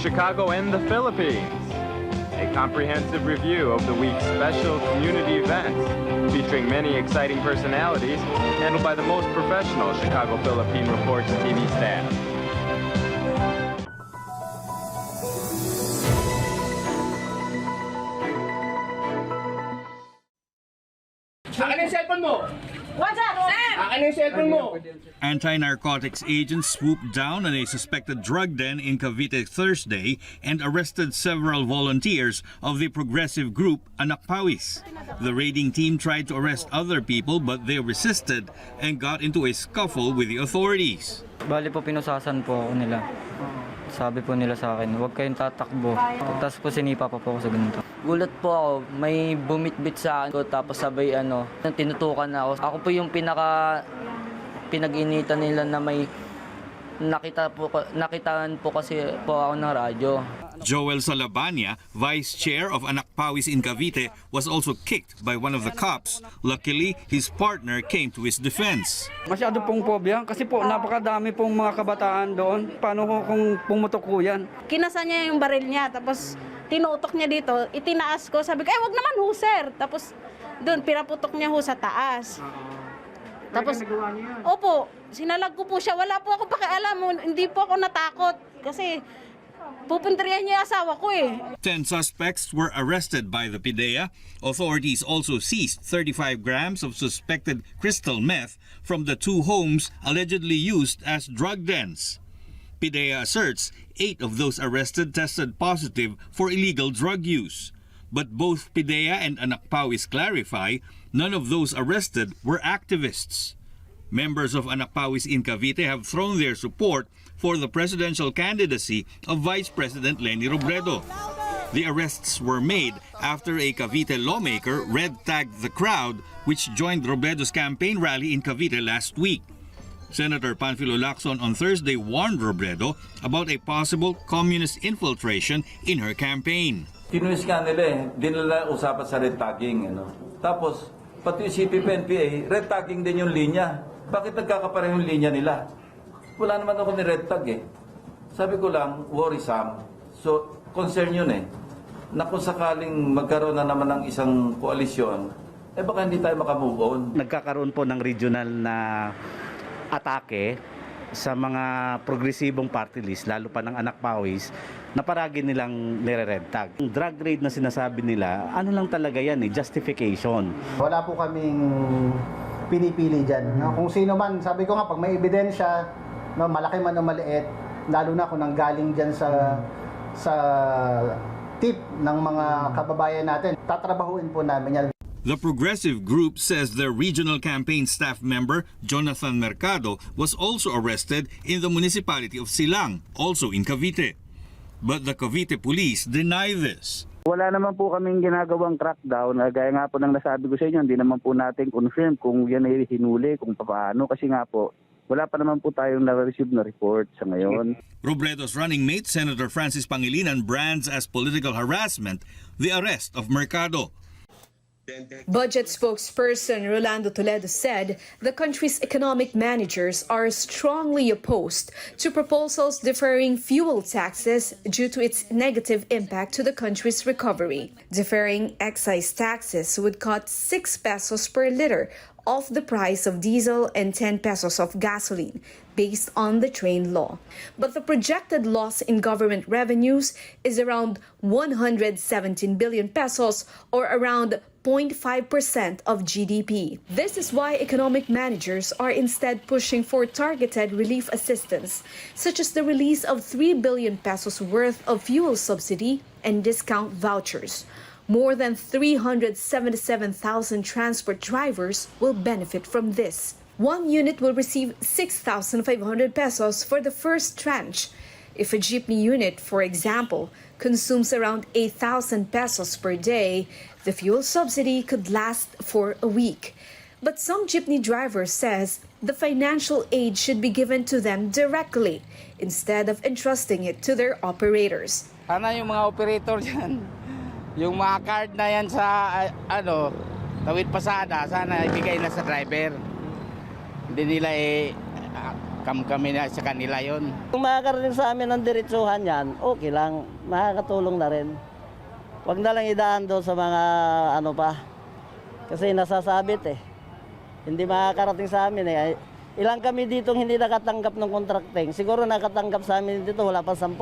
Chicago and the Philippines. A comprehensive review of the week's special community events, featuring many exciting personalities, handled by the most professional Chicago Philippine Reports TV staff. Akin yung cellphone mo! What's up, Sam? Akin yung cellphone mo! Anti-narcotics agents swooped down on a suspected drug den in Cavite Thursday and arrested several volunteers of the progressive group Anak Pawis. The raiding team tried to arrest other people but they resisted and got into a scuffle with the authorities. Bali po pinusasan po ako nila. Sabi po nila sa akin, huwag kayong tatakbo. Tapos po sinipa pa po ako sa ganito. Gulat po ako, may bumitbit sa akin tapos sabay tinutukan na ako. Ako po yung pinag-initan nila na may nakitaan po kasi po ako ng radyo. Joel Salabania, vice chair of Anak Pawis in Cavite, was also kicked by one of the cops. Luckily, his partner came to his defense. Masyado pong pobya kasi po napakadami pong mga kabataan doon. Paano kung pumutok ko yan? Kinasa niya yung baril niya, tapos tinutok niya dito, itinaas ko. Sabi ko, wag naman ho, sir. Tapos doon, pinaputok niya ho sa taas. Tapos, opo, sinalag ko po siya. Wala po ako pakialam. Hindi po ako natakot kasi pupuntrihan niya yung asawa ko eh. 10 suspects were arrested by the PIDEA. Authorities also seized 35 grams of suspected crystal meth from the two homes allegedly used as drug dens. PIDEA asserts 8 of those arrested tested positive for illegal drug use. But both PIDEA and Anak Pawis clarify none of those arrested were activists. Members of Anak Pawis in Cavite have thrown their support for the presidential candidacy of Vice President Leni Robredo. The arrests were made after a Cavite lawmaker red-tagged the crowd which joined Robredo's campaign rally in Cavite last week. Senator Panfilo Lacson on Thursday warned Robredo about a possible communist infiltration in her campaign. Tinulis nga nila di nila usapan sa red tagging. Tapos, pati yung CPP-NPA, red tagging din yung linya. Bakit nagkakapareho yung linya nila? Wala naman ako ni red tag Sabi ko lang, worrisome. So, concern yun na kung sakaling magkaroon na naman ng isang koalisyon, baka hindi tayo makamove on. Nagkakaroon po ng regional na atake sa mga progresibong party list, lalo pa ng Anak Pawis, na paragi nilang nire-red tag. Yung drug raid na sinasabi nila, ano lang talaga yan justification. Wala po kaming pinipili dyan. Kung sino man, sabi ko nga, pag may ebidensya, malaki man o maliit, lalo na kung nanggaling dyan sa tip ng mga kababayan natin, tatrabahuin po namin yan. The progressive group says their regional campaign staff member, Jonathan Mercado, was also arrested in the municipality of Silang, also in Cavite. But the Cavite police deny this. Wala naman po kaming ginagawang crackdown. Gaya nga po ng nasabi ko sa inyo, hindi naman po natin confirm kung yan ay hinuli, kung paano. Kasi nga po, wala pa naman po tayong na-receive na report sa ngayon. Robredo's running mate, Senator Francis Pangilinan, brands as political harassment the arrest of Mercado. Budget spokesperson Rolando Toledo said the country's economic managers are strongly opposed to proposals deferring fuel taxes due to its negative impact to the country's recovery. Deferring excise taxes would cut 6 pesos per liter off the price of diesel and 10 pesos of gasoline, based on the train law. But the projected loss in government revenues is around 117 billion pesos, or around 0.5% of GDP. This is why economic managers are instead pushing for targeted relief assistance, such as the release of 3 billion pesos worth of fuel subsidy and discount vouchers. More than 377,000 transport drivers will benefit from this. One unit will receive 6,500 pesos for the first tranche. If a jeepney unit, for example, consumes around 8,000 pesos per day, the fuel subsidy could last for a week. But some jeepney drivers says the financial aid should be given to them directly instead of entrusting it to their operators. Sana yung mga operator dyan, yung mga card na yan sa tawid pasada, sana ibigay na sa driver. Hindi nila kami na sa kanila yon. Kung makakarating sa amin ng diretsuhan yan, okay lang, makakatulong na rin. Huwag na lang idaan doon sa mga ano pa, kasi nasasabit eh. Hindi makakarating sa amin eh. Ilang kami dito hindi nakatanggap ng contracting, siguro nakatanggap sa amin dito, wala pa 10.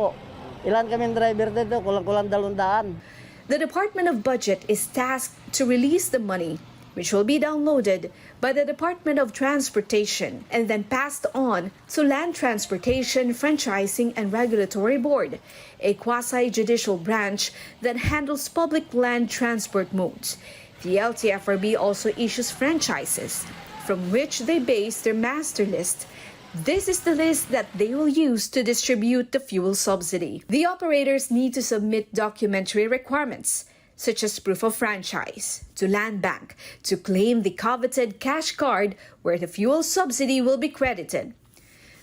Ilan kaming driver dito, kulang-kulang 200. The Department of Budget is tasked to release the money, which will be downloaded by the Department of Transportation and then passed on to Land Transportation, Franchising and Regulatory Board, a quasi-judicial branch that handles public land transport modes. The LTFRB also issues franchises, from which they base their master list. This is the list that they will use to distribute the fuel subsidy. The operators need to submit documentary requirements, such as proof of franchise, to Land Bank to claim the coveted cash card where the fuel subsidy will be credited.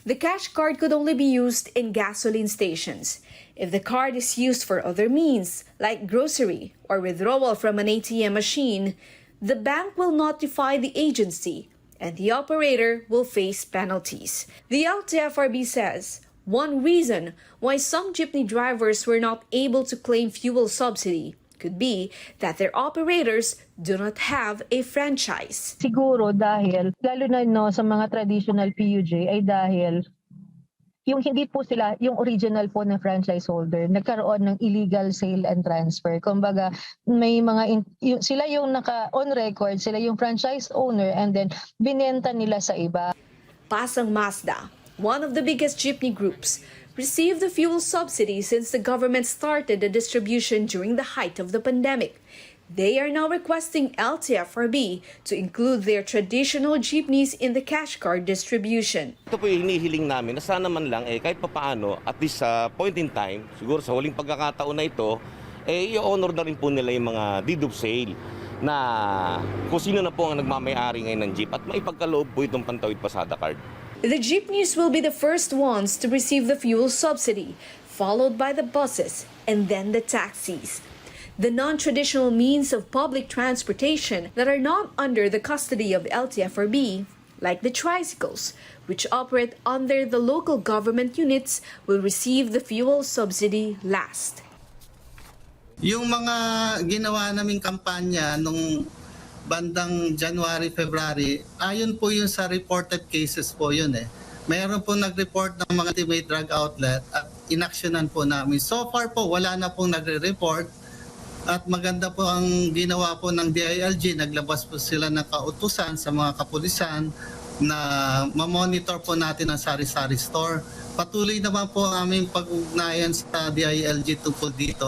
The cash card could only be used in gasoline stations. If the card is used for other means, like grocery or withdrawal from an ATM machine, the bank will notify the agency and the operator will face penalties. The LTFRB says one reason why some jeepney drivers were not able to claim fuel subsidy could be that their operators do not have a franchise. Siguro dahil, lalo na sa mga traditional PUJ, ay dahil yung hindi po sila, yung original po na franchise holder, nagkaroon ng illegal sale and transfer. Kumbaga, may mga, sila yung on record, sila yung franchise owner and then binenta nila sa iba. Pasang Mazda, one of the biggest jeepney groups, received the fuel subsidy since the government started the distribution during the height of the pandemic. They are now requesting LTFRB to include their traditional jeepneys in the cash card distribution. Ito po yung hinihiling namin na sana man lang kahit papaano at this point in time, siguro sa huling pagkakataon na ito, i-honor na rin po nila yung mga deed of sale na kung sino na po ang nagmamayari ngayon ng jeep at maipagkaloob po itong Pantawid Pasada card. The jeepneys will be the first ones to receive the fuel subsidy, followed by the buses and then the taxis. The non-traditional means of public transportation that are not under the custody of LTFRB, like the tricycles, which operate under the local government units, will receive the fuel subsidy last. Yung mga ginawa naming kampanya nung bandang January, February, ayon po yun sa reported cases po yun eh. Mayroon po nag-report ng mga ultimate drug outlet at inaksyonan po namin. So far po, wala na pong nagre-report at maganda po ang ginawa po ng DILG. Naglabas po sila ng kautusan sa mga kapulisan na mamonitor po natin ang sari-sari store. Patuloy naman po ang aming pag-ugnayan sa DILG tungkol dito.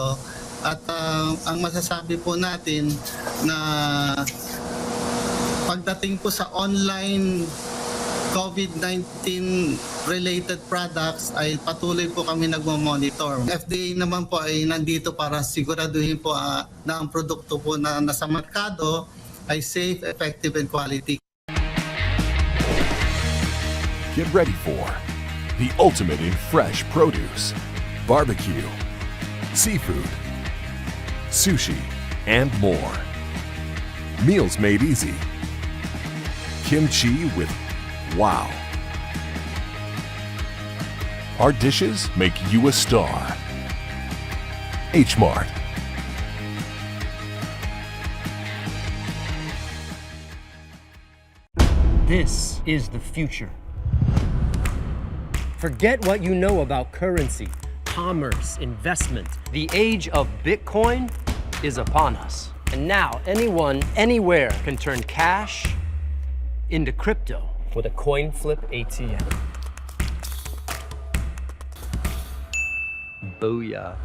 At ang masasabi po natin na pagdating po sa online COVID-19 related products ay patuloy po kami nagmo-monitor. FDA naman po ay nandito para siguraduhin po na ang produkto po na nasa merkado ay safe, effective, and quality. Get ready for the ultimate in fresh produce, barbecue, seafood, sushi, and more. Meals made easy. Kimchi with wow. Our dishes make you a star. H-Mart. This is the future. Forget what you know about currency, commerce, investment. The age of Bitcoin is upon us. And now anyone, anywhere can turn cash into crypto with a coin flip ATM. Booyah.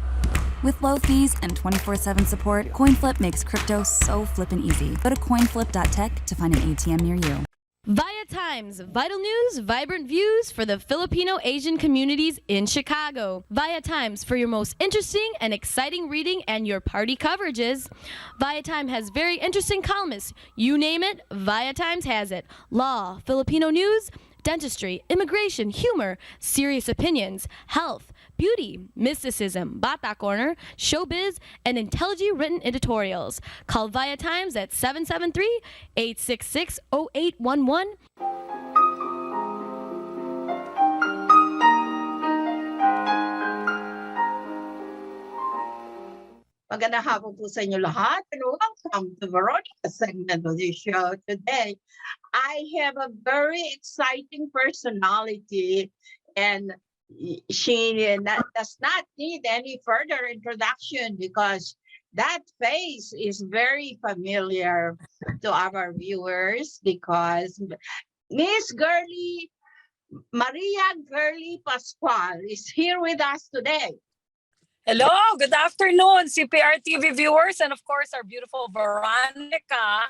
With low fees and 24/7 support, CoinFlip makes crypto so flippin' easy. Go to coinflip.tech to find an ATM near you. Via Times, vital news, vibrant views for the Filipino Asian communities in Chicago. Via Times for your most interesting and exciting reading and your party coverages. Via Times has very interesting columnists. You name it, Via Times has it. Law, Filipino news, dentistry, immigration, humor, serious opinions, health, beauty, mysticism, Bata Corner, showbiz, and intelligently written editorials. Call Via Times at 773-866-0811. Magandang hapon po sa inyo lahat and welcome to Veronica's segment of the show today. I have a very exciting personality and she does not need any further introduction because that face is very familiar to our viewers because Miss Girly, Maria Girly Pascual is here with us today. Hello, good afternoon, Cprtv viewers, and of course, our beautiful Veronica,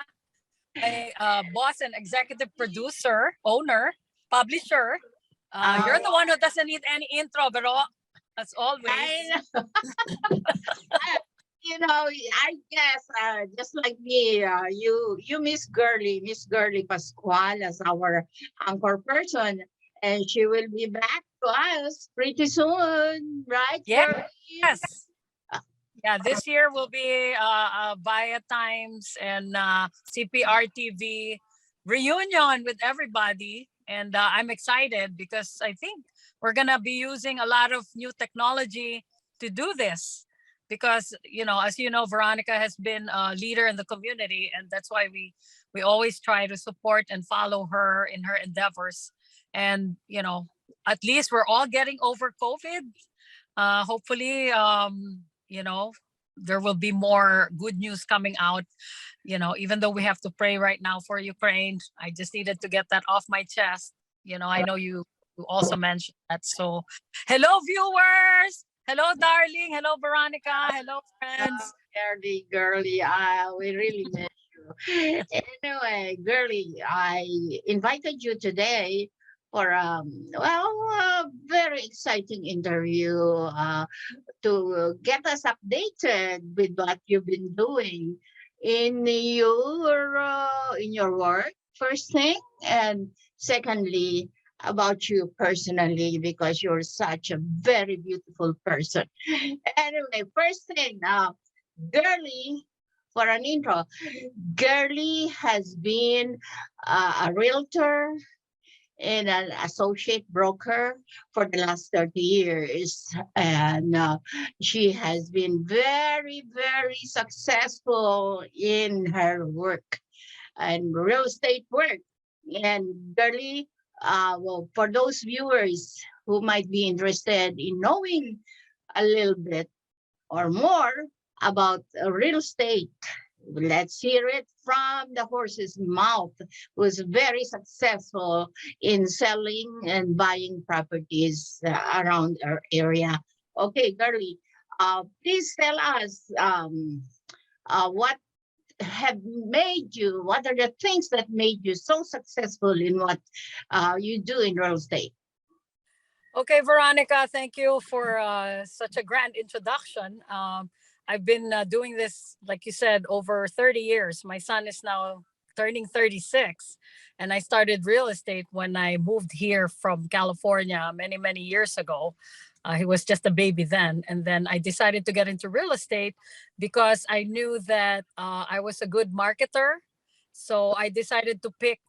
my boss and executive producer, owner, publisher. You're the one who doesn't need any intro, but as always. I know. You know, I guess just like me, you Miss Girly Pascual as our anchor person, and she will be back to us pretty soon, right? Yes. Yeah, this year will be Via Times and Cprtv reunion with everybody. And I'm excited because I think we're going to be using a lot of new technology to do this. Because, as you know, Veronica has been a leader in the community. And that's why we always try to support and follow her in her endeavors. And, at least we're all getting over COVID. Hopefully, there will be more good news coming out, even though we have to pray right now for Ukraine. I just needed to get that off my chest. I know you also mentioned that. So hello, viewers. Hello, darling. Hello, Veronica. Hello, friends. Girly, we really miss you. Anyway, Girly, I invited you today for a very exciting interview to get us updated with what you've been doing in your work, first thing, and secondly about you personally, because you're such a very beautiful person. Anyway, first thing, Girly, for an intro, Girly has been a realtor and an associate broker for the last 30 years. And she has been very, very successful in her work and real estate work. And Girly, for those viewers who might be interested in knowing a little bit or more about real estate, let's hear it from the horse's mouth, who's very successful in selling and buying properties around our area. Okay, Girly, please tell us what are the things that made you so successful in what you do in real estate? Okay, Veronica, thank you for such a grand introduction. I've been doing this, like you said, over 30 years. My son is now turning 36. And I started real estate when I moved here from California many, many years ago. He was just a baby then. And then I decided to get into real estate because I knew that I was a good marketer. So I decided to pick,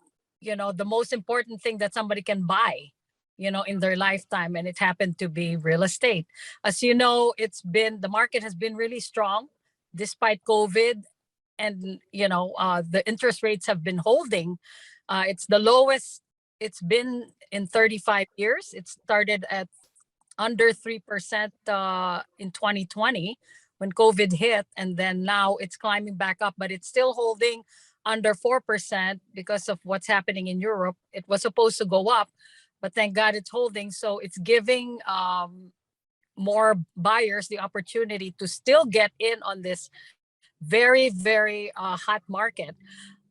the most important thing that somebody can buy, in their lifetime. And it happened to be real estate. As you know, the market has been really strong despite COVID. And, the interest rates have been holding. It's the lowest it's been in 35 years. It started at under 3% in 2020 when COVID hit. And then now it's climbing back up, but it's still holding under 4% because of what's happening in Europe. It was supposed to go up, but thank God it's holding. So it's giving more buyers the opportunity to still get in on this very, very hot market.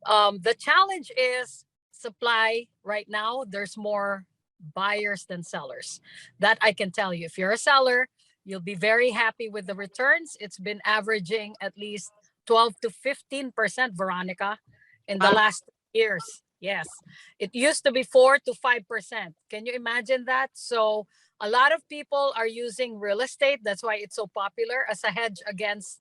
The challenge is supply right now. There's more buyers than sellers. That I can tell you. If you're a seller, you'll be very happy with the returns. It's been averaging at least 12 to 15%, Veronica, in the last years. Yes, it used to be 4 to 5%. Can you imagine that? So a lot of people are using real estate. That's why it's so popular as a hedge against,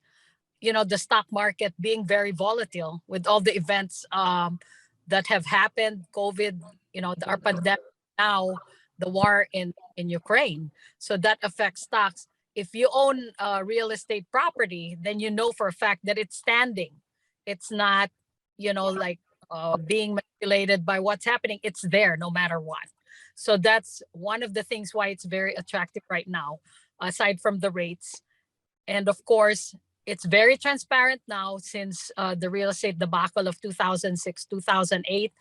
the stock market being very volatile with all the events that have happened. COVID, our pandemic, now the war in Ukraine. So that affects stocks. if you own a real estate property, then you know for a fact that it's standing. It's not, like being manipulated by what's happening. It's there no matter what. So that's one of the things why it's very attractive right now, aside from the rates. And of course, it's very transparent now since the real estate debacle of 2006, 2008.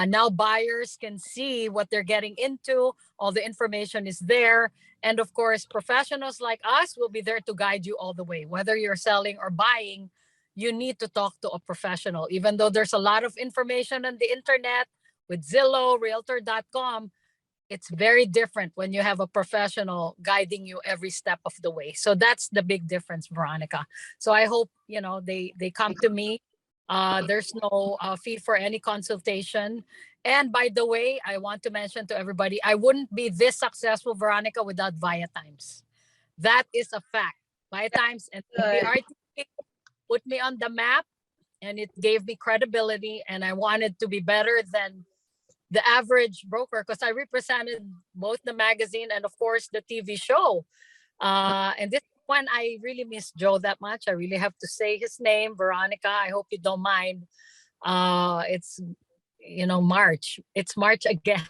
Now buyers can see what they're getting into. All the information is there. And of course, professionals like us will be there to guide you all the way. Whether you're selling or buying, you need to talk to a professional. Even though there's a lot of information on the internet with Zillow, Realtor.com, it's very different when you have a professional guiding you every step of the way. So that's the big difference, Veronica. So I hope, they come to me. There's no fee for any consultation. And by the way, I want to mention to everybody, I wouldn't be this successful, Veronica, without Via Times. That is a fact. Via Times and BRTV put me on the map, and it gave me credibility, and I wanted to be better than the average broker because I represented both the magazine and of course the TV show. And this one, I really miss Joe that much. I really have to say his name, Veronica. I hope you don't mind. It's, March. It's March again.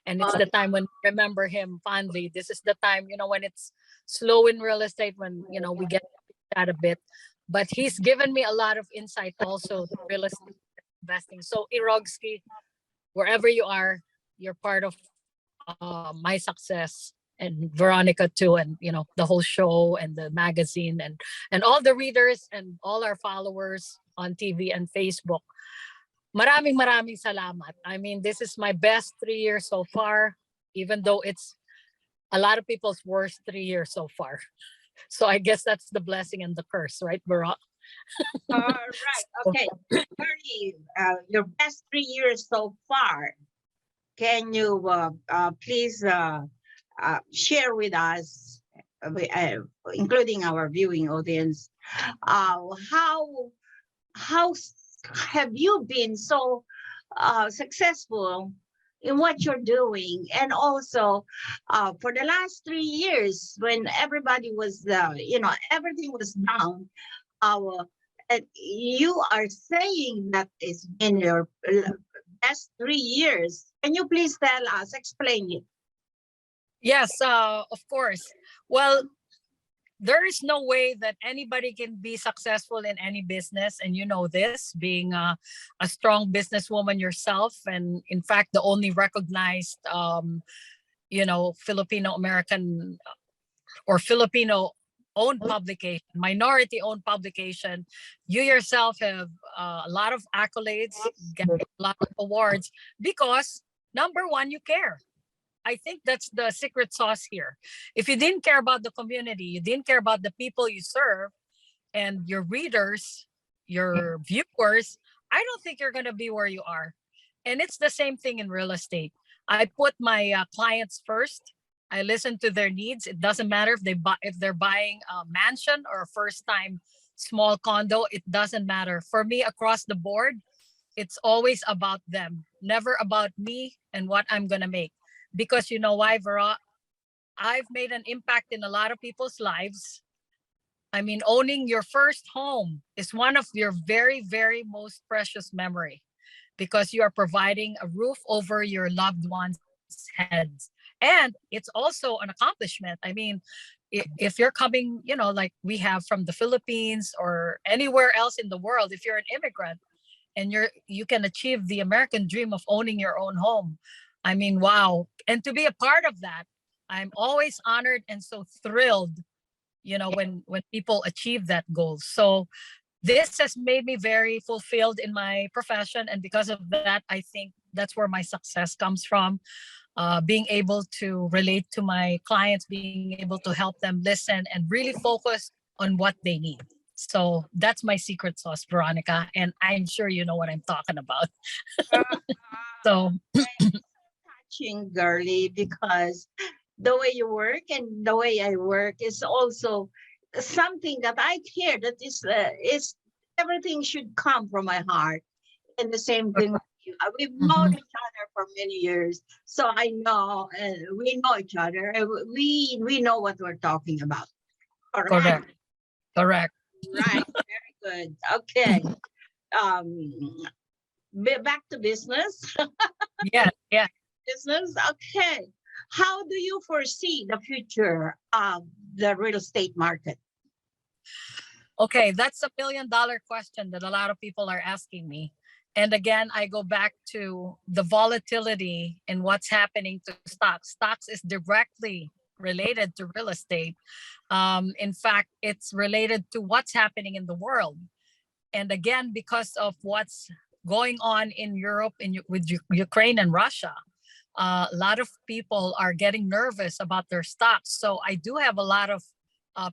And it's the time when we remember him fondly. This is the time, when it's slow in real estate, when, we get that a bit. But he's given me a lot of insight also to real estate investing. So Irogski, wherever you are, you're part of my success, and Veronica too, and the whole show and the magazine and all the readers and all our followers on TV and Facebook. Maraming salamat. I mean, this is my best 3 years so far, even though it's a lot of people's worst 3 years so far. So I guess that's the blessing and the curse, right, Veronica? All right. Okay. Bernie, your best 3 years so far. Can you please share with us, including our viewing audience, how have you been so successful in what you're doing, and also for the last 3 years when everybody was, everything was down. You are saying that it's been your best 3 years. Can you please tell us, explain it? Yes, of course. Well, there is no way that anybody can be successful in any business. And you know this, being a strong businesswoman yourself. And in fact, the only recognized, Filipino-American or Filipino-owned publication, minority-owned publication. You yourself have a lot of accolades, get a lot of awards because, number one, you care. I think that's the secret sauce here. If you didn't care about the community, you didn't care about the people you serve and your readers, your viewers, I don't think you're going to be where you are. And it's the same thing in real estate. I put my clients first. I listen to their needs. It doesn't matter if they're buying a mansion or a first-time small condo. It doesn't matter. For me, across the board, it's always about them, never about me and what I'm going to make. Because you know why, Vera? I've made an impact in a lot of people's lives. I mean, owning your first home is one of your very, very most precious memory because you are providing a roof over your loved ones' heads. And it's also an accomplishment. I mean, if you're coming, like we have from the Philippines or anywhere else in the world, if you're an immigrant and you can achieve the American dream of owning your own home, I mean, wow. And to be a part of that, I'm always honored and so thrilled, when people achieve that goal. So this has made me very fulfilled in my profession. And because of that, I think that's where my success comes from. Being able to relate to my clients, being able to help them listen and really focus on what they need. So that's my secret sauce, Veronica. And I'm sure you know what I'm talking about. So girly, because the way you work and the way I work is also something that I care that is everything should come from my heart. And the same thing with you. We've known each other for many years, so I know we know each other. And we know what we're talking about. Correct. Correct. Right. Very good. Okay. Back to business. Yeah. Yeah. Business. Okay. How do you foresee the future of the real estate market? Okay, that's $1 million question that a lot of people are asking me. And again, I go back to the volatility in what's happening to stocks. Stocks is directly related to real estate. In fact, it's related to what's happening in the world. And again, because of what's going on in Europe with Ukraine and Russia, a lot of people are getting nervous about their stocks. So I do have a lot of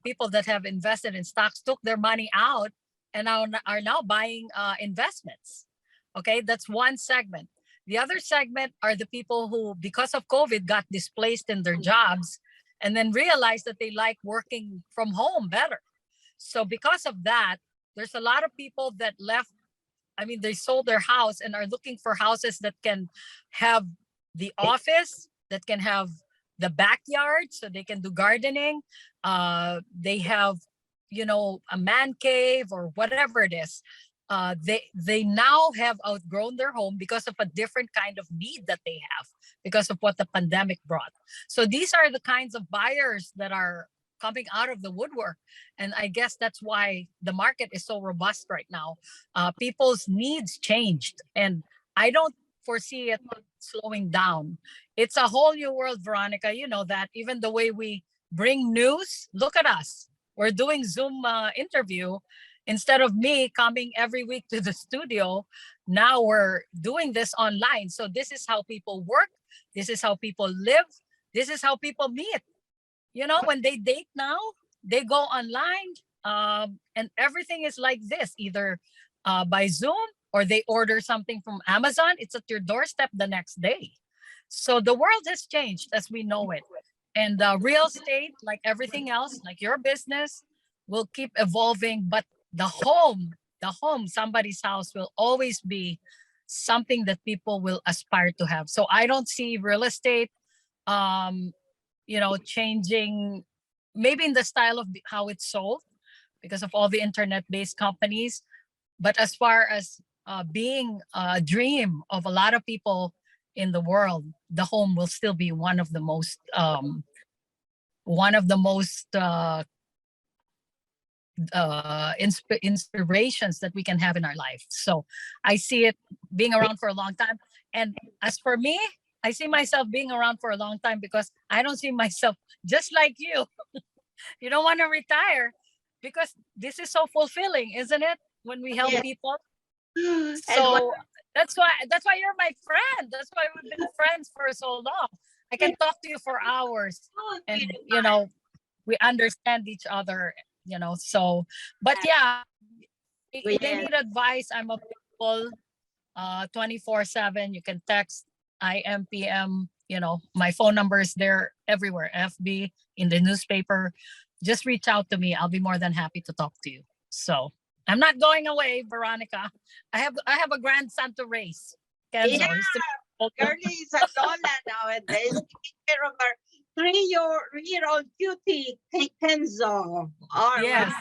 people that have invested in stocks, took their money out, and are now buying investments. Okay, that's one segment. The other segment are the people who, because of COVID, got displaced in their jobs and then realized that they like working from home better. So because of that, there's a lot of people that left. I mean, they sold their house and are looking for houses that can have the office, that can have the backyard so they can do gardening. They have, a man cave or whatever it is. They now have outgrown their home because of a different kind of need that they have because of what the pandemic brought. So these are the kinds of buyers that are coming out of the woodwork. And I guess that's why the market is so robust right now. People's needs changed, and I don't foresee it slowing down. It's a whole new world, Veronica. You know that. Even the way we bring news, look at us. We're doing Zoom interview. Instead of me coming every week to the studio, now we're doing this online. So this is how people work. This is how people live. This is how people meet. When they date now, they go online, and everything is like this, either by Zoom or they order something from Amazon. It's at your doorstep the next day. So the world has changed as we know it. And real estate, like everything else, like your business, will keep evolving. But the home, somebody's house will always be something that people will aspire to have. So I don't see real estate, changing maybe in the style of how it's sold because of all the internet-based companies. But as far as being a dream of a lot of people in the world, the home will still be one of the most inspirations that we can have in our life. So I see it being around for a long time. And as for me, I see myself being around for a long time because I don't see myself just like you. You don't want to retire because this is so fulfilling, isn't it? When we help people. So that's why you're my friend. That's why we've been friends for so long. I can talk to you for hours, and we understand each other. So, but yeah, if they need advice, I'm available 24/7. You can text IMPM. My phone number is there everywhere. FB, in the newspaper. Just reach out to me. I'll be more than happy to talk to you. So I'm not going away, Veronica. I have a grandson to raise. Kenzo. Girlie's a Lola nowadays. Take care of her 3-year-old cutie, Kenzo. All right.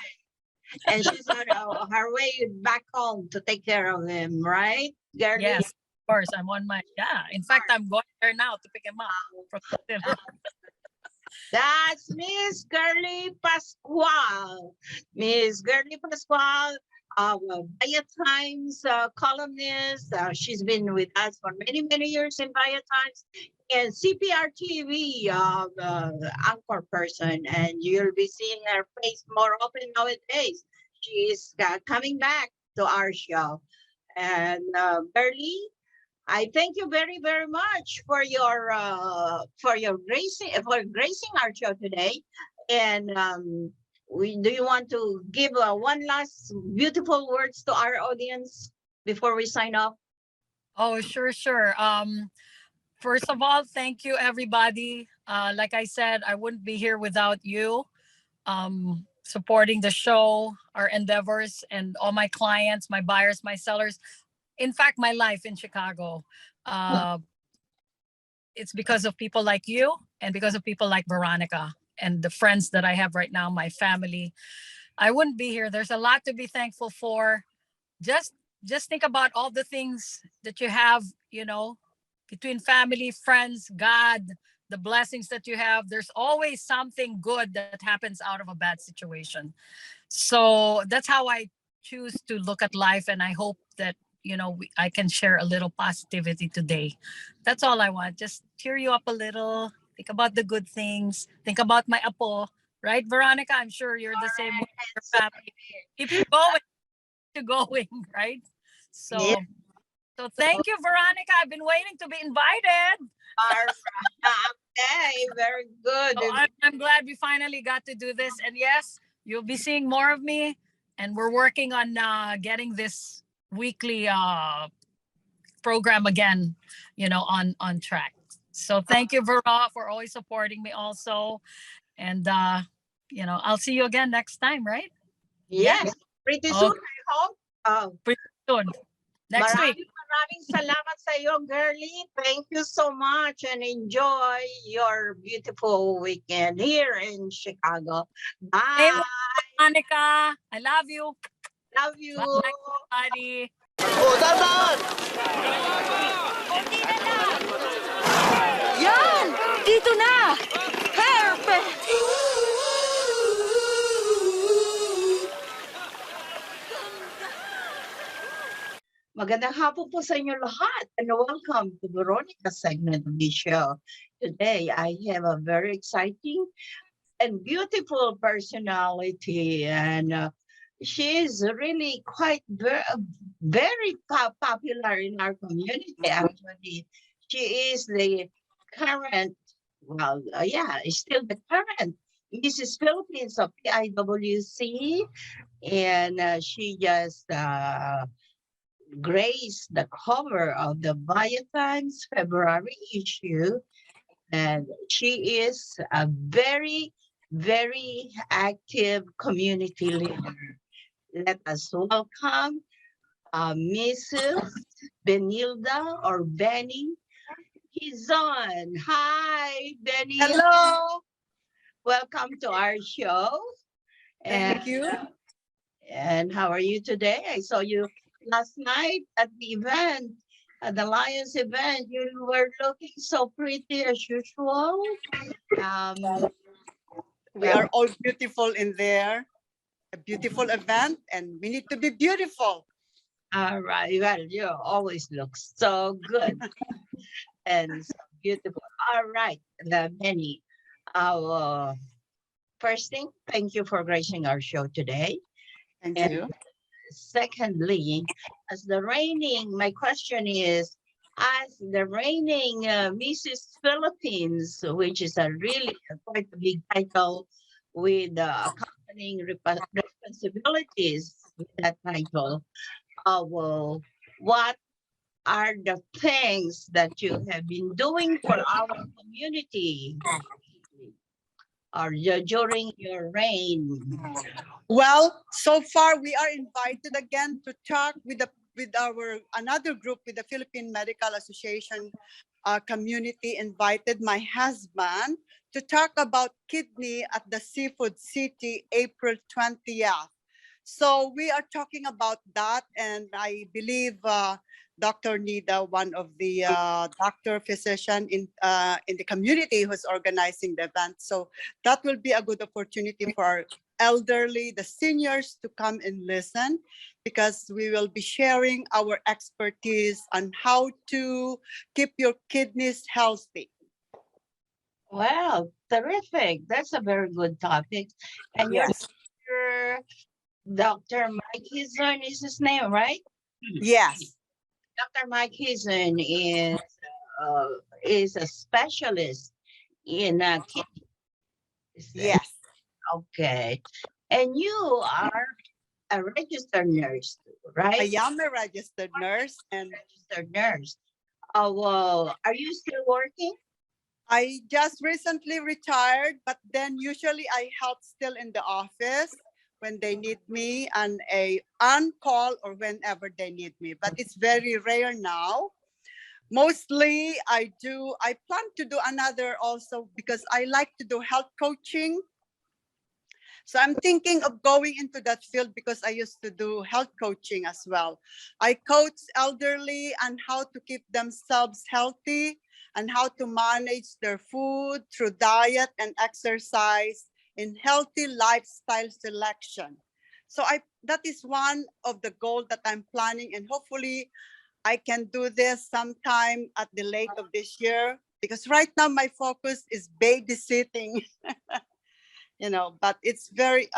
And she's on her way back home to take care of him, right, Girlie? Yes, of course. I'm on my, in fact, I'm going there now to pick him up. That's Miss Girlie Pascual. Miss Girlie Pascual, Via Times columnist. She's been with us for many, many years in Via Times. And Cprtv anchor person. And you'll be seeing her face more often nowadays. She is coming back to our show. And Girlie, I thank you very, very much for your gracing our show today. And do you want to give one last beautiful words to our audience before we sign off? Oh, sure. First of all, thank you, everybody. Like I said, I wouldn't be here without you supporting the show, our endeavors, and all my clients, my buyers, my sellers. in fact, my life in Chicago. It's because of people like you and because of people like Veronica and the friends that I have right now, my family. I wouldn't be here. There's a lot to be thankful for. Just think about all the things that you have, between family, friends, God, the blessings that you have. There's always something good that happens out of a bad situation. So that's how I choose to look at life. And I hope that, I can share a little positivity today. That's all I want. Just cheer you up a little. Think about the good things. Think about my apo. Right, Veronica? I'm sure you're the same with your family. Keep you going, right? So, Yeah. so thank you, Veronica. I've been waiting to be invited. All right. Okay, very good. So I'm glad we finally got to do this. And yes, you'll be seeing more of me. And we're working on getting this weekly program again, on track. So thank you, Vera, for always supporting me also. And, I'll see you again next time, right? Yes, pretty soon, I hope. Pretty soon. Next week. Maraming salamat sa iyo, girlie. Thank you so much and enjoy your beautiful weekend here in Chicago. Bye. Hey, Monica. I love you. Love you. Bye, everybody. Oh, dadan! Yan! Dito na! Perfect! Magandang hapon po sa inyo lahat and welcome to Veronica's segment of the show. Today, I have a very exciting and beautiful personality, and she is really quite very popular in our community. Actually, she is the current, still the current Mrs. Philippines of PIWC, and she just graced the cover of the Biotimes February issue, and she is a very, very active community leader. Let us welcome Mrs. Benilda or Benny Kizon. Hi, Benny. Hello. Welcome to our show. Thank you. And how are you today? I saw you last night at the event, at the Lions event. You were looking so pretty as usual. We are all beautiful in there. A beautiful event, and we need to be beautiful. All right. Well, you always look so good and so beautiful. All right, Benny. First thing, thank you for gracing our show today. Thank you. Secondly, my question is, as the reigning Mrs. Philippines, which is a really quite a big title with accompanying responsibilities with that title, what are the things that you have been doing for our community or during your reign? Well, so far we are invited again to talk with our another group with the Philippine Medical Association community. Invited my husband to talk about kidney at the Seafood City, April 20th. So we are talking about that, and I believe Dr. Nida, one of the physician in the community who's organizing the event. So that will be a good opportunity for our elderly, the seniors, to come and listen, because we will be sharing our expertise on how to keep your kidneys healthy. Well, terrific. That's a very good topic. And yes, your Dr. Mike Hizon is his name, right? Yes. Dr. Mike Hizon is a specialist in kidney. Yes. Okay. And you are a registered nurse, right? I am a registered nurse. Well, are you still working? I just recently retired, but then usually I help still in the office when they need me and a on call or whenever they need me. But it's very rare now. Mostly I plan to do another also because I like to do health coaching. So I'm thinking of going into that field because I used to do health coaching as well. I coach elderly on how to keep themselves healthy and how to manage their food through diet and exercise in healthy lifestyle selection. So that is one of the goals that I'm planning, and hopefully I can do this sometime at the late of this year, because right now my focus is babysitting. But it's very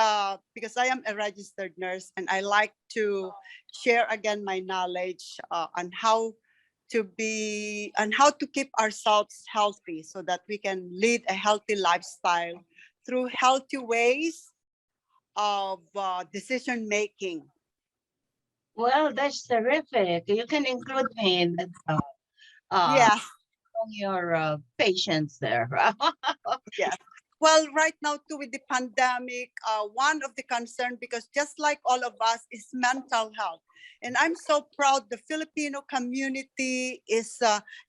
because I am a registered nurse and I like to share again my knowledge on how to keep ourselves healthy so that we can lead a healthy lifestyle through healthy ways of decision making. Well, that's terrific. You can include me in that, Yes. among your patients there. Yes. Well, right now too with the pandemic, one of the concern, because just like all of us, is mental health. And I'm so proud the Filipino community is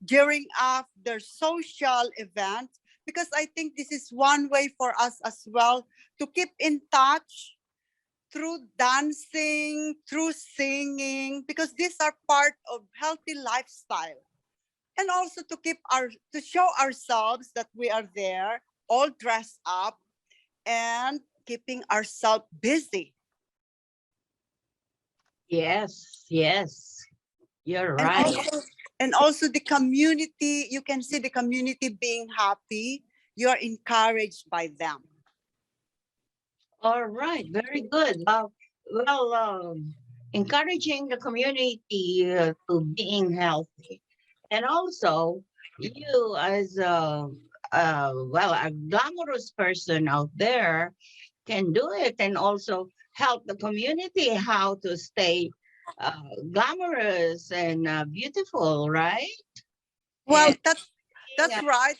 gearing up their social event, because I think this is one way for us as well to keep in touch through dancing, through singing, because these are part of healthy lifestyle. And also to show ourselves that we are there, all dressed up and keeping ourselves busy. Yes, you're And right. also the community, you can see the community being happy. You are encouraged by them. All right, very good. Encouraging the community to being healthy, and also you as a glamorous person out there can do it, and also help the community how to stay glamorous and beautiful, right? Well, that's right.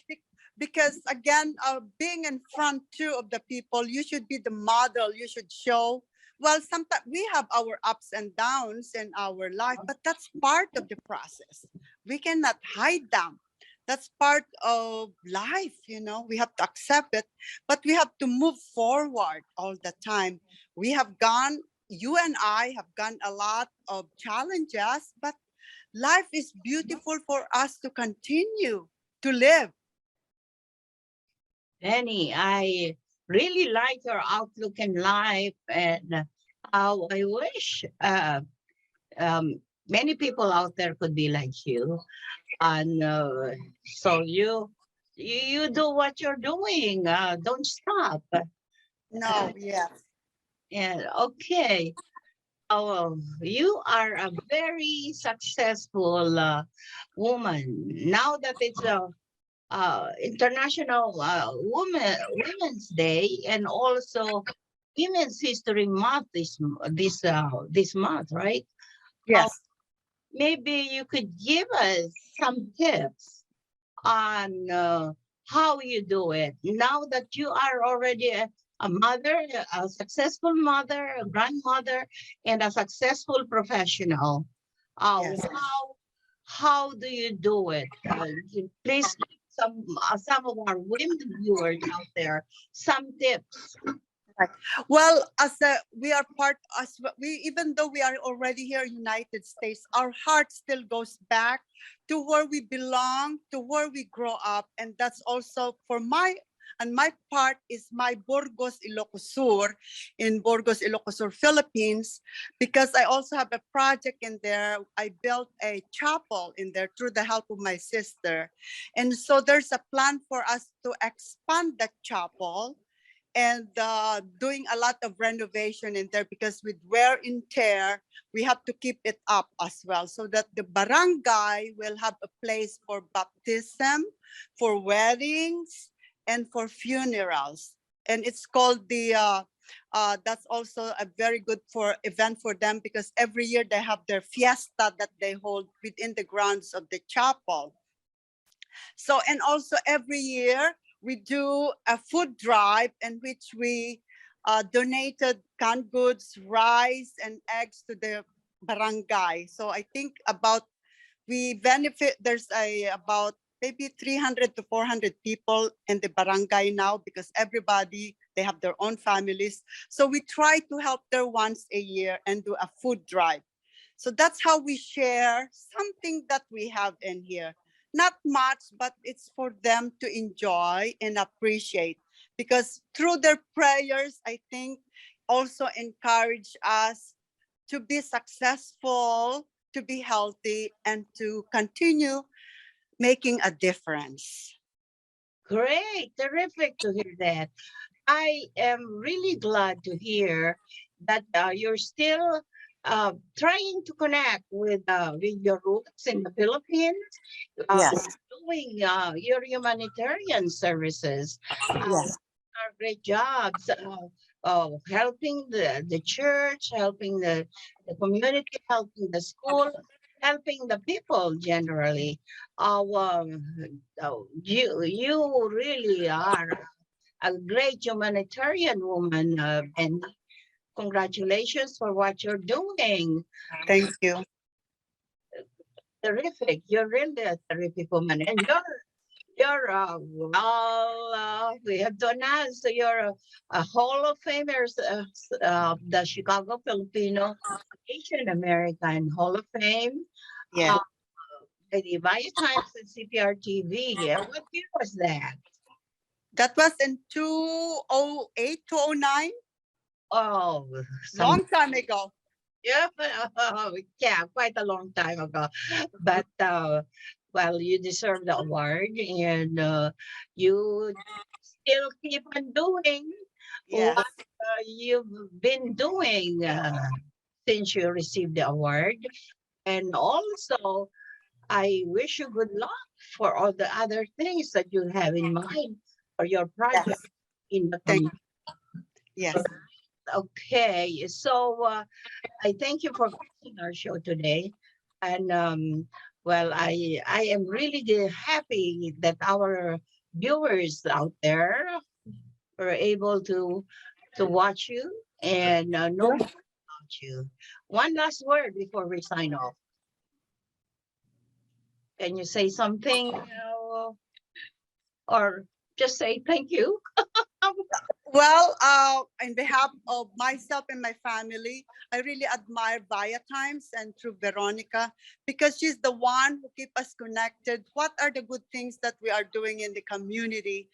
Because again, being in front too of the people, you should be the model. You should show. Well, sometimes we have our ups and downs in our life, but that's part of the process. We cannot hide them. That's part of life, we have to accept it, but we have to move forward all the time. You and I have gone a lot of challenges, but life is beautiful for us to continue to live. Penny, I really like your outlook in life, and how I wish many people out there could be like you. And so you do what you're doing. Don't stop. No, yes. Yeah, okay. You are a very successful woman. Now that it's International Women's Day, and also Women's History Month this month, right? Yes. Maybe you could give us some tips on how you do it now that you are already a mother, a successful mother, a grandmother, and a successful professional. Yes. How do you do it? Please, some of our women viewers out there, some tips. Well, we are even though we are already here in United States, our heart still goes back to where we belong, to where we grow up. And that's also my part is my Burgos, Ilocos Sur, in Burgos, Ilocos Sur, Philippines, because I also have a project in there. I built a chapel in there through the help of my sister. And so there's a plan for us to expand that chapel and doing a lot of renovation in there, because with wear and tear, we have to keep it up as well, so that the barangay will have a place for baptism, for weddings, and for funerals. And it's called that's also a very good event for them, because every year they have their fiesta that they hold within the grounds of the chapel. So, and also every year we do a food drive in which we donated canned goods, rice, and eggs to the barangay. So I think we benefit, there's about maybe 300 to 400 people in the barangay now because everybody, they have their own families. So we try to help there once a year and do a food drive. So that's how we share something that we have in here. Not much, but it's for them to enjoy and appreciate. Because through their prayers, I think also encourage us to be successful, to be healthy, and to continue making a difference. Great, terrific to hear that. I am really glad to hear that you're still trying to connect with your roots in the Philippines, Yes. doing your humanitarian services. Yes. Are great jobs helping the church, helping the community, helping the school, helping the people generally. You really are a great humanitarian woman, and congratulations for what you're doing. Thank you. Terrific. You're really a terrific woman, and we have to announce that you're a Hall of Famers of the Chicago Filipino Asian American Hall of Fame. Yeah. By the Times and Cprtv. Yeah, what year was that? That was in 2008, 2009. Oh, long time ago. Yeah, yeah, quite a long time ago. But well, you deserve the award, and you still keep on doing what you've been doing since you received the award. And also, I wish you good luck for all the other things that you have in mind for your project in the community. Yes. Okay, so I thank you for watching our show today, and well, I am really happy that our viewers out there were able to watch you and know more about you. One last word before we sign off. Can you say something, or just say thank you? Well, on behalf of myself and my family, I really admire Times and through Veronica because she's the one who keep us connected. What are the good things that we are doing in the community?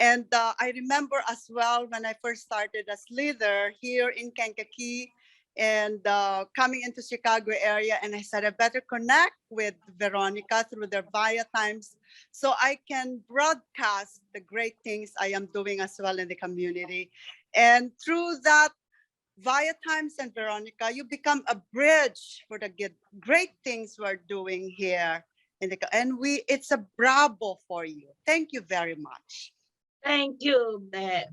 And I remember as well when I first started as leader here in Kankakee and coming into Chicago area, and I said I better connect with Veronica through their Times so I can broadcast the great things I am doing as well in the community. And through that Times and Veronica, you become a bridge for the great things we're doing here in the and it's a bravo for you. Thank you very much. Thank you,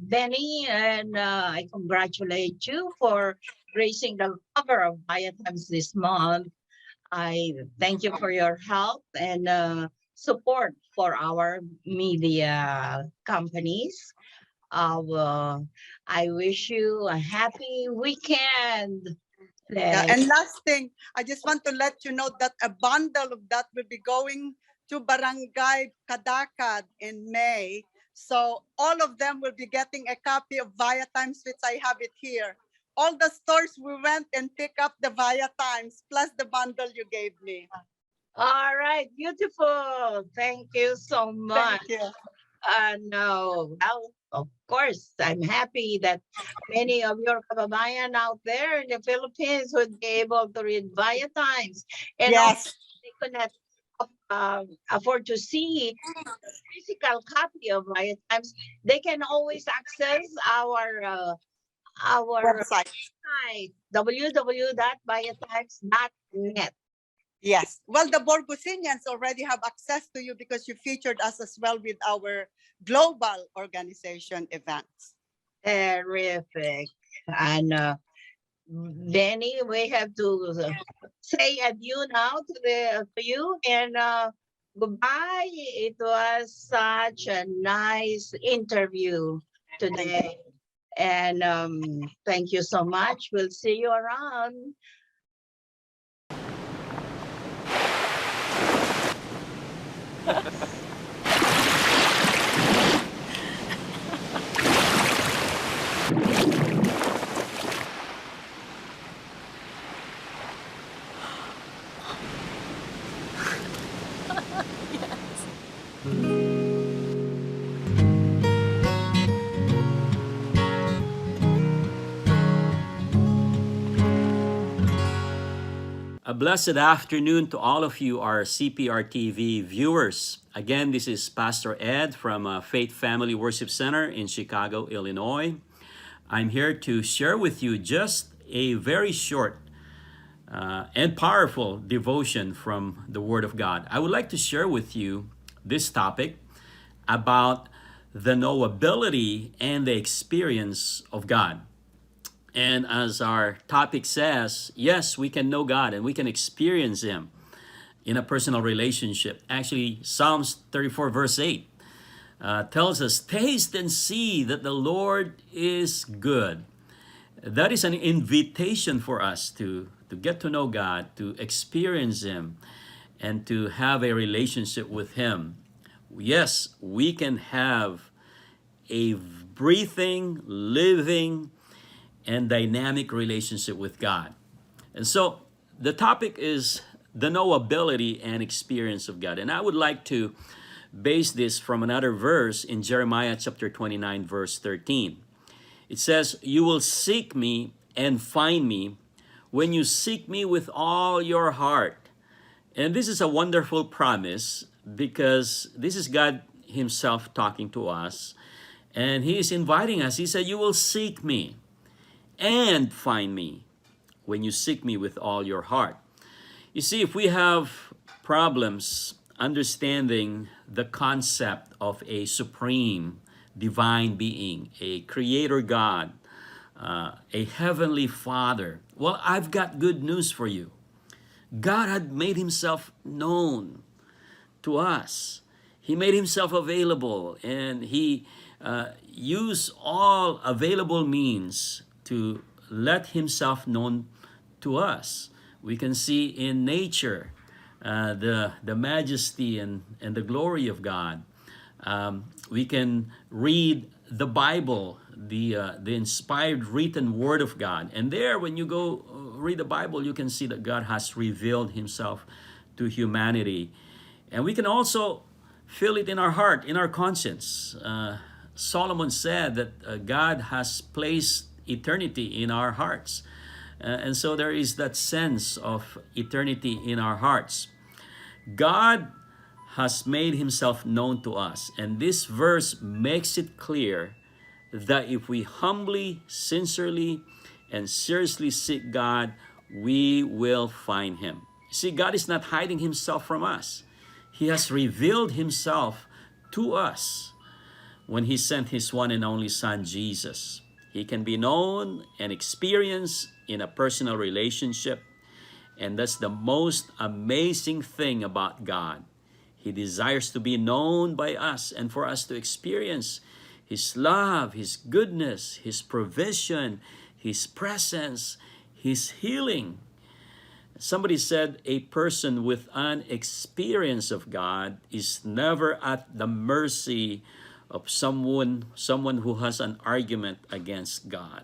Benny, and I congratulate you for gracing the cover of Times this month. I thank you for your help and support for our media companies. I wish you a happy weekend. Yeah, and last thing, I just want to let you know that a bundle of that will be going to Barangay Kadakad in May. So all of them will be getting a copy of Times, which I have it here. All the stores we went and pick up the Times plus the bundle you gave me. All right, beautiful. Thank you so much. Thank you. No, well, of course, I'm happy that many of your kababayan out there in the Philippines would be able to read Times. And yes, they could not afford to see a physical copy of Times. They can always access our website, www.biotimes.net. Yes. Well, the Borgosinians already have access to you because you featured us as well with our global organization events. Terrific. And Benny, we have to say adieu now to you and goodbye. It was such a nice interview today. And thank you so much. We'll see you around. A blessed afternoon to all of you, our Cprtv viewers. Again, this is Pastor Ed from Faith Family Worship Center in Chicago, Illinois. I'm here to share with you just a very short and powerful devotion from the Word of God. I would like to share with you this topic about the knowability and the experience of God. And as our topic says, yes, we can know God and we can experience Him in a personal relationship. Actually, Psalms 34 verse 8 tells us, taste and see that the Lord is good. That is an invitation for us to get to know God, to experience Him, and to have a relationship with Him. Yes, we can have a breathing, living, and dynamic relationship with God. And so the topic is the knowability and experience of God. And I would like to base this from another verse in Jeremiah chapter 29, verse 13. It says, you will seek me and find me when you seek me with all your heart. And this is a wonderful promise because this is God Himself talking to us. And He is inviting us. He said, you will seek me and find me when you seek me with all your heart. You see, if we have problems understanding the concept of a supreme divine being, a creator God, a heavenly Father, well, I've got good news for you. God had made Himself known to us. He made Himself available, and He used all available means to let Himself known to us. We can see in nature the majesty and the glory of God. We can read the Bible, the inspired written Word of God. And there, when you go read the Bible, you can see that God has revealed Himself to humanity. And we can also feel it in our heart, in our conscience. Solomon said that God has placed eternity in our hearts. And so there is that sense of eternity in our hearts. God has made Himself known to us. And this verse makes it clear that if we humbly, sincerely, and seriously seek God, we will find Him. See, God is not hiding Himself from us. He has revealed Himself to us when He sent His one and only Son, Jesus. He can be known and experienced in a personal relationship. And that's the most amazing thing about God. He desires to be known by us and for us to experience His love, His goodness, His provision, His presence, His healing. Somebody said a person with an experience of God is never at the mercy of someone who has an argument against God.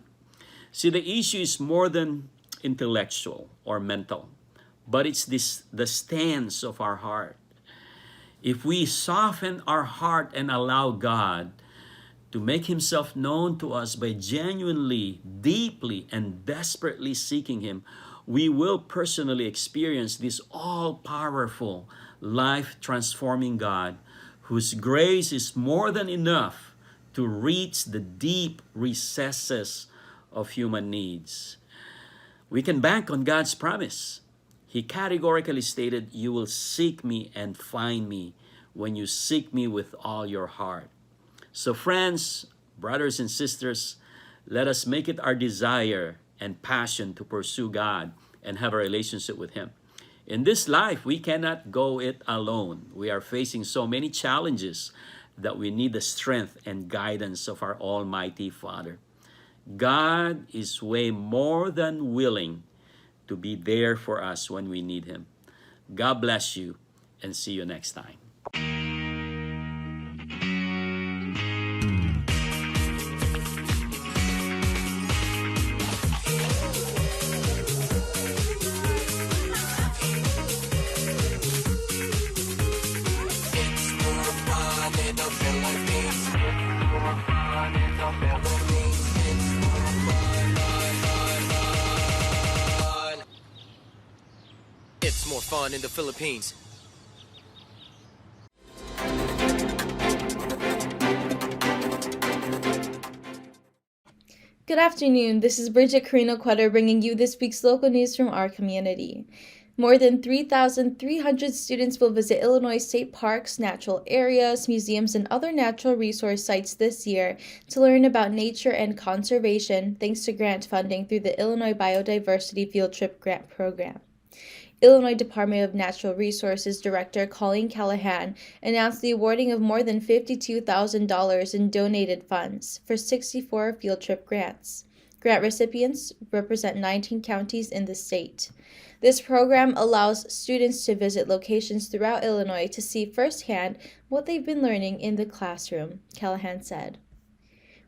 See, the issue is more than intellectual or mental, but it's the stance of our heart. If we soften our heart and allow God to make Himself known to us by genuinely, deeply, and desperately seeking Him, we will personally experience this all-powerful, life-transforming God whose grace is more than enough to reach the deep recesses of human needs. We can bank on God's promise. He categorically stated, you will seek me and find me when you seek me with all your heart. So friends, brothers and sisters, let us make it our desire and passion to pursue God and have a relationship with Him. In this life, we cannot go it alone. We are facing so many challenges that we need the strength and guidance of our Almighty Father. God is way more than willing to be there for us when we need Him. God bless you, and see you next time. It's more fun in the Philippines. Good afternoon, this is Bridget Carino-Quetter bringing you this week's local news from our community. More than 3,300 students will visit Illinois state parks, natural areas, museums, and other natural resource sites this year to learn about nature and conservation thanks to grant funding through the Illinois Biodiversity Field Trip Grant Program. Illinois Department of Natural Resources Director Colleen Callahan announced the awarding of more than $52,000 in donated funds for 64 field trip grants. Grant recipients represent 19 counties in the state. This program allows students to visit locations throughout Illinois to see firsthand what they've been learning in the classroom, Callahan said.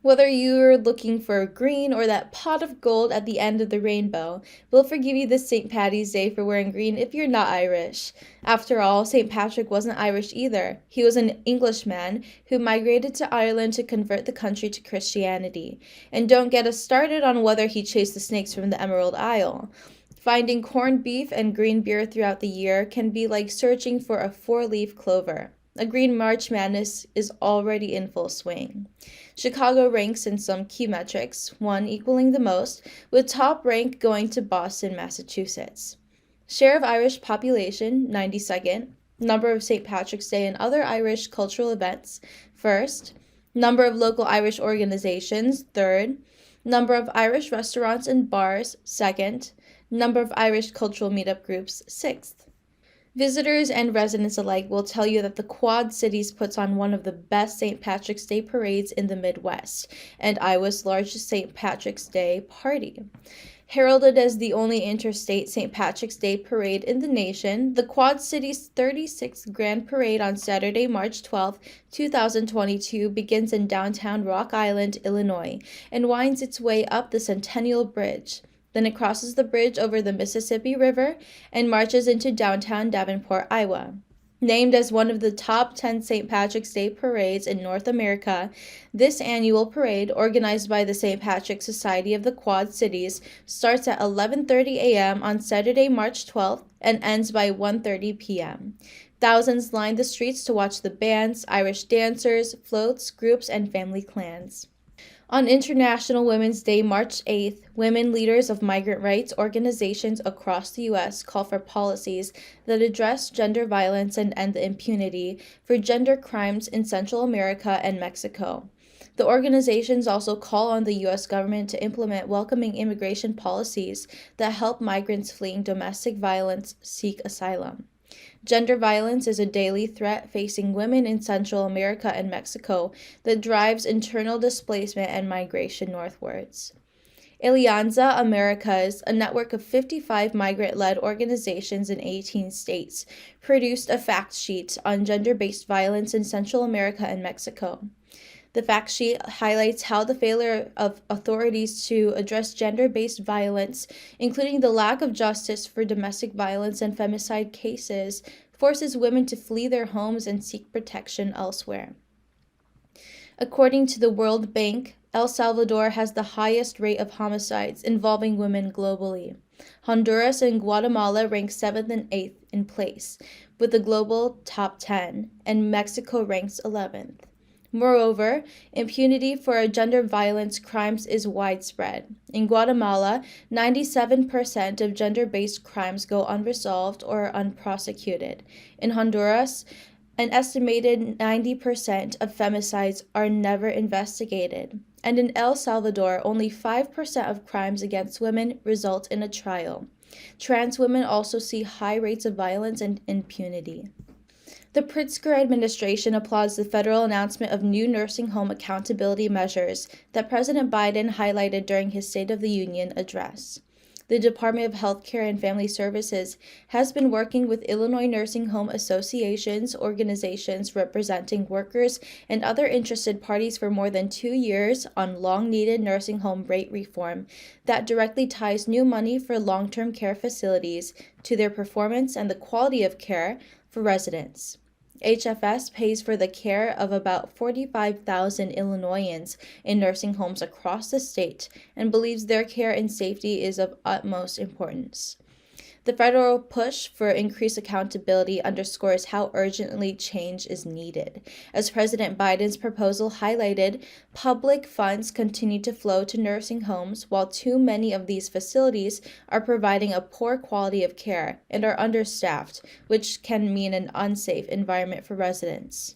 Whether you're looking for green or that pot of gold at the end of the rainbow, we'll forgive you this St. Paddy's Day for wearing green if you're not Irish. After all, St. Patrick wasn't Irish either. He was an Englishman who migrated to Ireland to convert the country to Christianity. And don't get us started on whether he chased the snakes from the Emerald Isle. Finding corned beef and green beer throughout the year can be like searching for a four-leaf clover. A green March Madness is already in full swing. Chicago ranks in some key metrics, one equaling the most, with top rank going to Boston, Massachusetts. Share of Irish population, 92nd. Number of St. Patrick's Day and other Irish cultural events, 1st. Number of local Irish organizations, 3rd. Number of Irish restaurants and bars, 2nd. Number of Irish cultural meetup groups, 6th. Visitors and residents alike will tell you that the Quad Cities puts on one of the best St. Patrick's Day parades in the Midwest, and Iowa's largest St. Patrick's Day party. Heralded as the only interstate St. Patrick's Day parade in the nation, the Quad Cities' 36th Grand Parade on Saturday, March 12, 2022 begins in downtown Rock Island, Illinois, and winds its way up the Centennial Bridge. Then it crosses the bridge over the Mississippi River and marches into downtown Davenport, Iowa. Named as one of the top 10 St. Patrick's Day parades in North America, this annual parade, organized by the St. Patrick Society of the Quad Cities, starts at 11:30 a.m. on Saturday, March 12th and ends by 1:30 p.m. Thousands line the streets to watch the bands, Irish dancers, floats, groups, and family clans. On International Women's Day, March 8th, women leaders of migrant rights organizations across the U.S. call for policies that address gender violence and end the impunity for gender crimes in Central America and Mexico. The organizations also call on the U.S. government to implement welcoming immigration policies that help migrants fleeing domestic violence seek asylum. Gender violence is a daily threat facing women in Central America and Mexico that drives internal displacement and migration northwards. Alianza Americas, a network of 55 migrant-led organizations in 18 states, produced a fact sheet on gender-based violence in Central America and Mexico. The fact sheet highlights how the failure of authorities to address gender-based violence, including the lack of justice for domestic violence and femicide cases, forces women to flee their homes and seek protection elsewhere. According to the World Bank, El Salvador has the highest rate of homicides involving women globally. Honduras and Guatemala rank 7th and 8th in place, with the global top 10, and Mexico ranks 11th. Moreover, impunity for gender violence crimes is widespread. In Guatemala, 97% of gender-based crimes go unresolved or unprosecuted. In Honduras, an estimated 90% of femicides are never investigated. And in El Salvador, only 5% of crimes against women result in a trial. Trans women also see high rates of violence and impunity. The Pritzker administration applauds the federal announcement of new nursing home accountability measures that President Biden highlighted during his State of the Union address. The Department of Healthcare and Family Services has been working with Illinois nursing home associations, organizations representing workers, and other interested parties for more than 2 years on long-needed nursing home rate reform that directly ties new money for long-term care facilities to their performance and the quality of care for residents. HFS pays for the care of about 45,000 Illinoisans in nursing homes across the state and believes their care and safety is of utmost importance. The federal push for increased accountability underscores how urgently change is needed. As President Biden's proposal highlighted, public funds continue to flow to nursing homes while too many of these facilities are providing a poor quality of care and are understaffed, which can mean an unsafe environment for residents.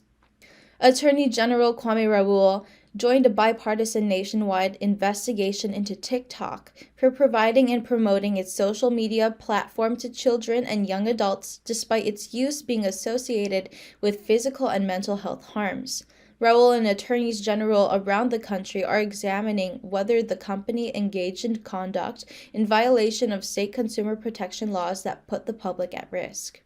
Attorney General Kwame Raoul joined a bipartisan nationwide investigation into TikTok for providing and promoting its social media platform to children and young adults despite its use being associated with physical and mental health harms. Raoul and attorneys general around the country are examining whether the company engaged in conduct in violation of state consumer protection laws that put the public at risk.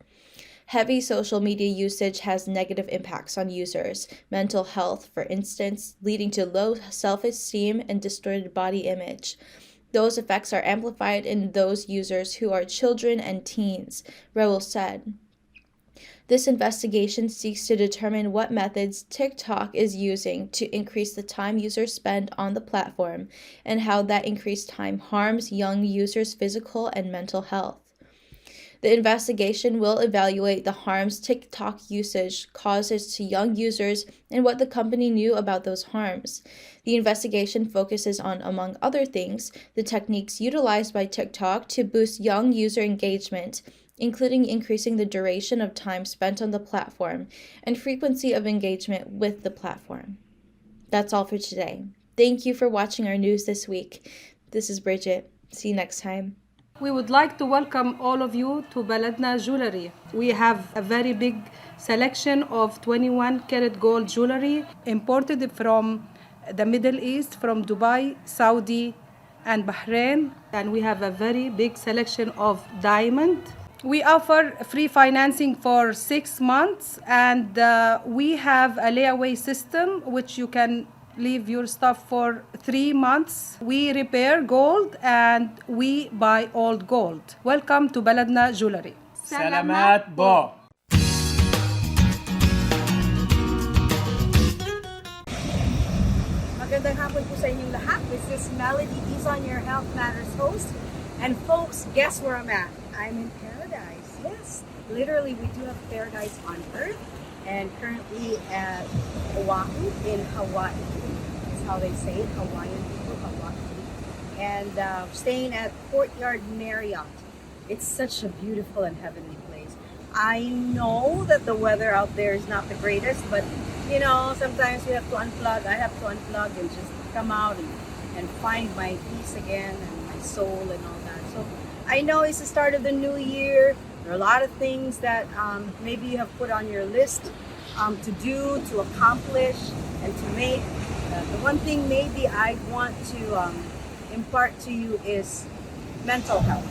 Heavy social media usage has negative impacts on users' mental health, for instance, leading to low self-esteem and distorted body image. Those effects are amplified in those users who are children and teens, Raoul said. This investigation seeks to determine what methods TikTok is using to increase the time users spend on the platform and how that increased time harms young users' physical and mental health. The investigation will evaluate the harms TikTok usage causes to young users and what the company knew about those harms. The investigation focuses on, among other things, the techniques utilized by TikTok to boost young user engagement, including increasing the duration of time spent on the platform and frequency of engagement with the platform. That's all for today. Thank you for watching our news this week. This is Bridget. See you next time. We would like to welcome all of you to Baladna Jewelry. We have a very big selection of 21 karat gold jewelry imported from the Middle East, from Dubai, Saudi, and Bahrain. And we have a very big selection of diamond. We offer free financing for 6 months, and we have a layaway system which you can leave your stuff for 3 months. We repair gold and we buy old gold. Welcome to Baladna Jewelry. Salamat po. Magandang hapon po sa inyong lahat. This is Melody, Ease on Your Health Matters host. And folks, guess where I'm at? I'm in paradise. Yes, literally we do have paradise on earth. And currently at Oahu in Hawaii. That's how they say it, Hawaiian people, Hawaii. And staying at Courtyard Marriott. It's such a beautiful and heavenly place. I know that the weather out there is not the greatest, but you know, sometimes we have to unplug. I have to unplug and just come out and find my peace again and my soul and all that. So I know it's the start of the new year. There are a lot of things that maybe you have put on your list to do, to accomplish, and to make. The one thing maybe I want to impart to you is mental health,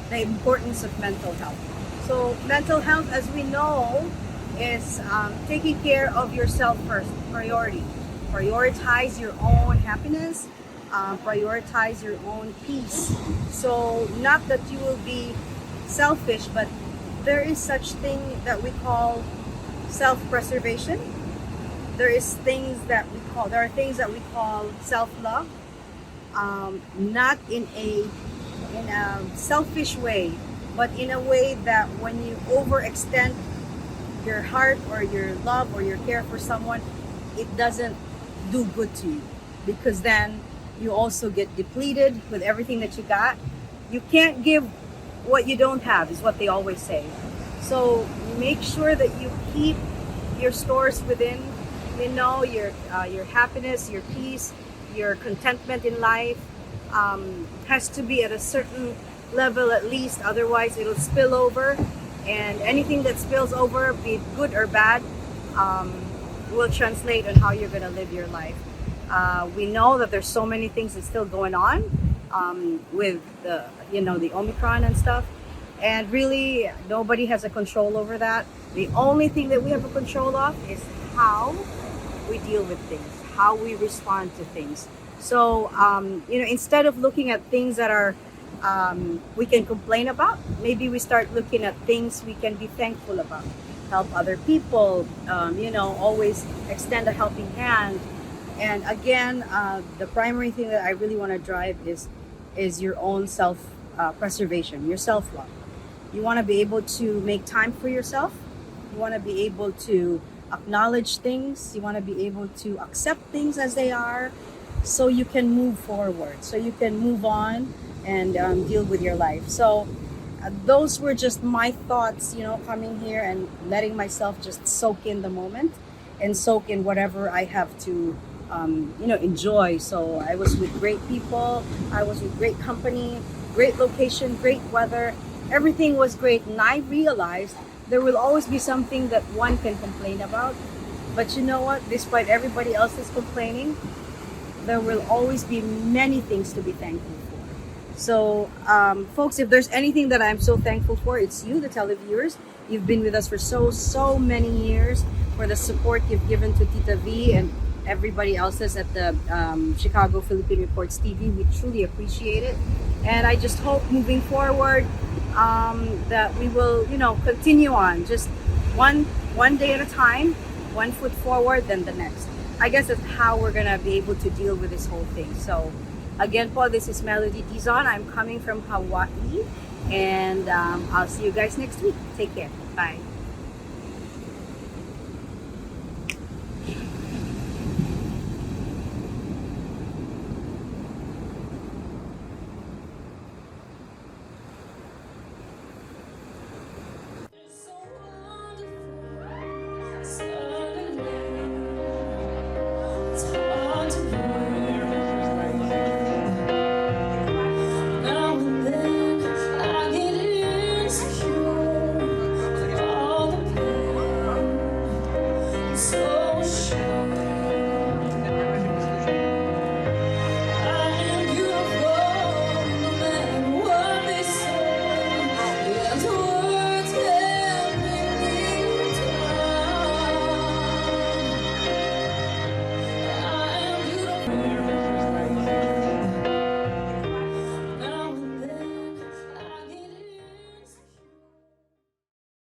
the importance of mental health. So mental health, as we know, is taking care of yourself first, priority. Prioritize your own happiness, prioritize your own peace. So not that you will be selfish, but there is such thing that we call self-preservation. There are things that we call self-love, not in a selfish way, but in a way that when you overextend your heart or your love or your care for someone, it doesn't do good to you, because then you also get depleted with everything that you got. You can't give what you don't have, is what they always say. So make sure that you keep your stores within, you know, your happiness, your peace, your contentment in life has to be at a certain level at least, otherwise it'll spill over and anything that spills over, be it good or bad, will translate on how you're going to live your life. We know that there's so many things that's still going on with the Omicron and stuff, and really nobody has a control over that. The only thing that we have a control of is how we deal with things, how we respond to things. So instead of looking at things that are we can complain about, maybe we start looking at things we can be thankful about. Help other people, always extend a helping hand. And again, the primary thing that I really want to drive is your own self-preservation, your self-love. You want to be able to make time for yourself. You want to be able to acknowledge things. You want to be able to accept things as they are, so you can move forward, so you can move on and deal with your life. So those were just my thoughts, coming here and letting myself just soak in the moment and soak in whatever I have to enjoy. So I was with great people, I was with great company, great location, great weather. Everything was great, and I realized there will always be something that one can complain about. But you know what? Despite everybody else is complaining, there will always be many things to be thankful for. So, folks, if there's anything that I'm so thankful for, it's you, the televiewers. You've been with us for so many years, for the support you've given to Tita V and everybody else's at the Chicago Philippine Reports TV. We truly appreciate it. And I just hope moving forward that we will, continue on just one day at a time, one foot forward, then the next. I guess that's how we're gonna be able to deal with this whole thing. So again, Paul, this is Melody Dizon. I'm coming from Hawaii, and I'll see you guys next week. Take care. Bye.